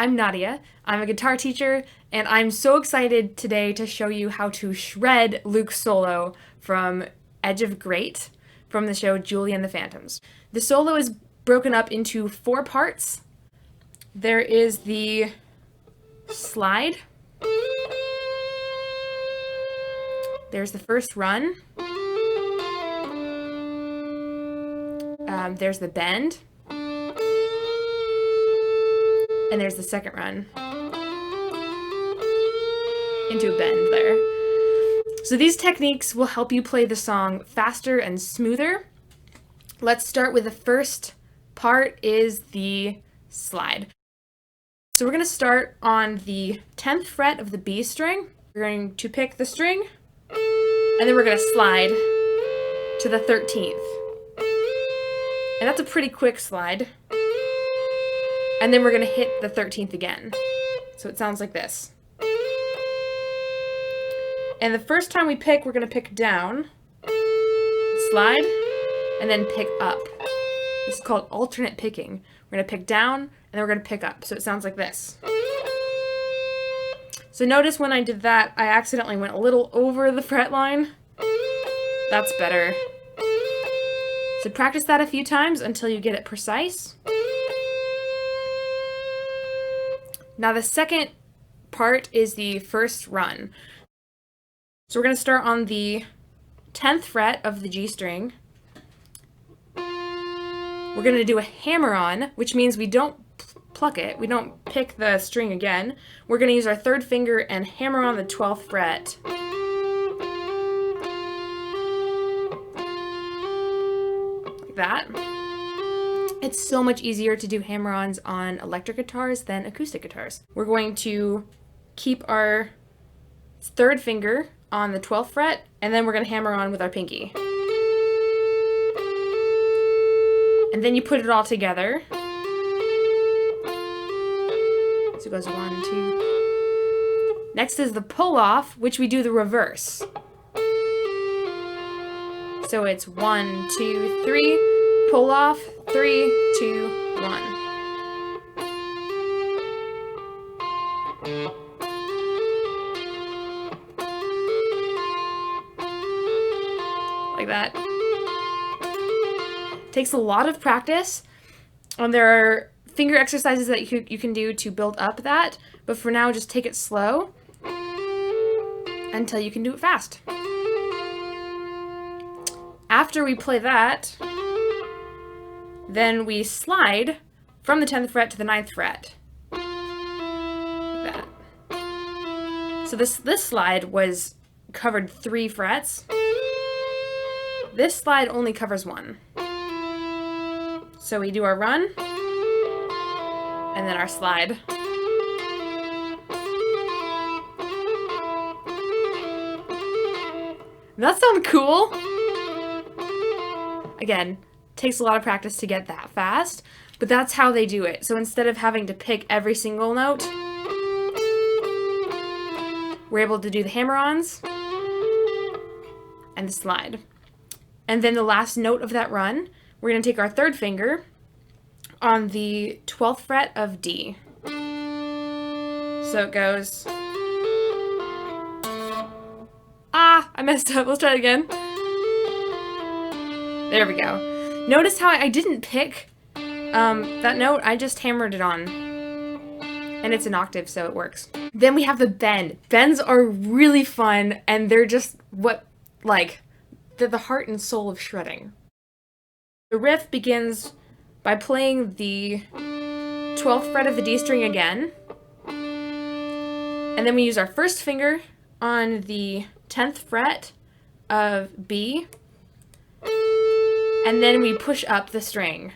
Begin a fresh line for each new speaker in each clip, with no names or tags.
I'm Nadia. I'm a guitar teacher, and I'm so excited today to show you how to shred Luke's solo from Edge of Great from the show Julie and the Phantoms. The solo is broken up into 4 parts. There is the slide. There's the first run. There's the bend. And there's the second run into a bend there. So these techniques will help you play the song faster and smoother. Let's start with the first part is the slide. So we're going to start on the 10th fret of the B string. We're going to pick the string, and then we're going to slide to the 13th. And that's a pretty quick slide. And then we're going to hit the 13th again. So it sounds like this. And the first time we pick, we're going to pick down, slide, and then pick up. This is called alternate picking. We're going to pick down, and then we're going to pick up. So it sounds like this. So notice when I did that, I accidentally went a little over the fret line. That's better. So practice that a few times until you get it precise. Now the second part is the first run. So we're going to start on the 10th fret of the G string. We're going to do a hammer-on, which means we don't pluck it. We don't pick the string again. We're going to use our third finger and hammer on the 12th fret. Like that. It's so much easier to do hammer-ons on electric guitars than acoustic guitars. We're going to keep our third finger on the 12th fret, and then we're going to hammer on with our pinky. And then you put it all together. So it goes 1, 2. Next is the pull-off, which we do the reverse. So it's 1, 2, 3. Pull off, 3, 2, 1. Like that. Takes a lot of practice. There are finger exercises that you can do to build up that, but for now, just take it slow until you can do it fast. After we play that, then we slide from the 10th fret to the 9th fret. Like that. So this slide was covered 3 frets. This slide only covers 1. So we do our run, and then our slide. That sounds cool. Again, takes a lot of practice to get that fast, but that's how they do it. So instead of having to pick every single note, we're able to do the hammer-ons and the slide. And then the last note of that run, we're going to take our third finger on the 12th fret of D. So it goes... I messed up. Let's try it again. There we go. Notice how I didn't pick that note, I just hammered it on. And it's an octave, so it works. Then we have the bend. Bends are really fun, and they're just they're the heart and soul of shredding. The riff begins by playing the 12th fret of the D string again. And then we use our first finger on the 10th fret of B. And then we push up the string.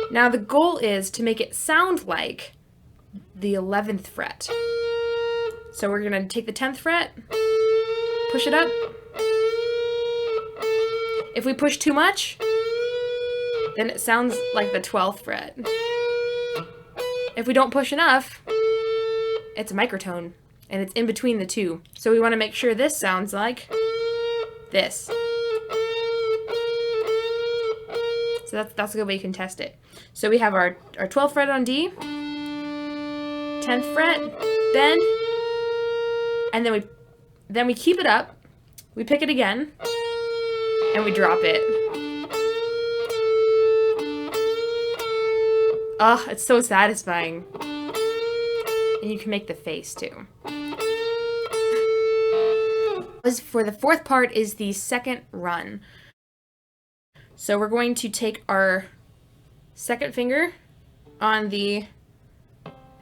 Now the goal is to make it sound like the 11th fret. So we're going to take the 10th fret, push it up. If we push too much, then it sounds like the 12th fret. If we don't push enough, it's a microtone, and it's in between the two. So we want to make sure this sounds like this. So that's a good way you can test it. So we have our 12th fret on D, 10th fret, bend, and then we keep it up, we pick it again, and we drop it. Oh, it's so satisfying. And you can make the face too. For the fourth part is the second run. So we're going to take our second finger on the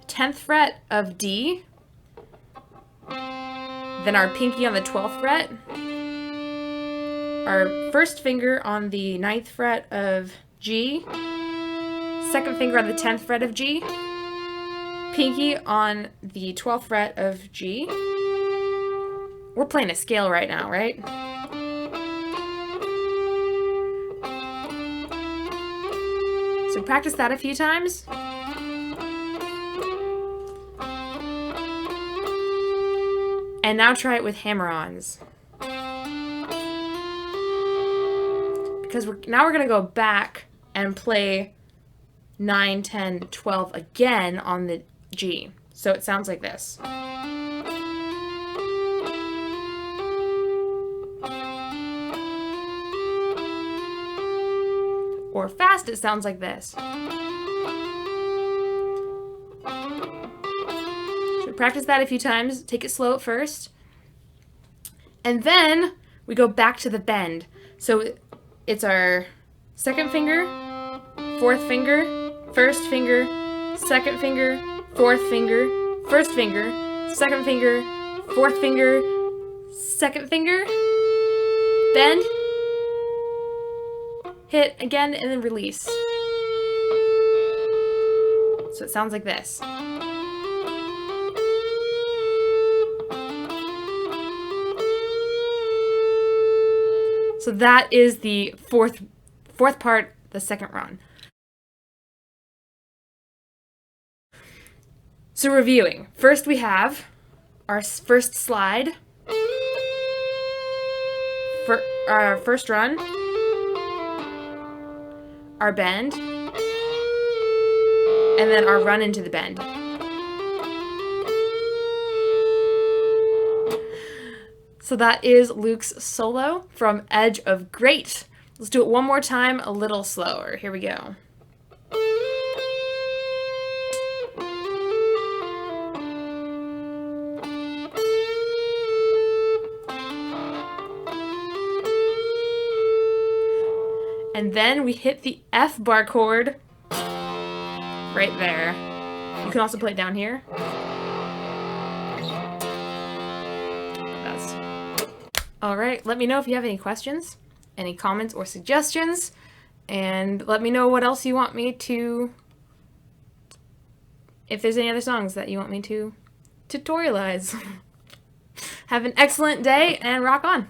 10th fret of D, then our pinky on the 12th fret, our first finger on the 9th fret of G, second finger on the 10th fret of G, pinky on the 12th fret of G. We're playing a scale right now, right? So practice that a few times. And now try it with hammer-ons. Because now we're going to go back and play 9, 10, 12 again on the G. So it sounds like this. Or fast, it sounds like this. So practice that a few times. Take it slow at first. And then we go back to the bend. So it's our second finger, fourth finger, first finger, second finger, fourth finger, first finger, second finger, fourth finger, second finger, bend, hit again, and then release. So it sounds like this. So that is the fourth part, the second run. So reviewing. First we have our first slide, for our first run, our bend, and then our run into the bend. So that is Luke's solo from Edge of Great. Let's do it one more time, a little slower. Here we go. And then we hit the F bar chord right there. You can also play it down here. All right, let me know if you have any questions, any comments or suggestions, and let me know what else you want me to, if there's any other songs that you want me to tutorialize. Have an excellent day and rock on.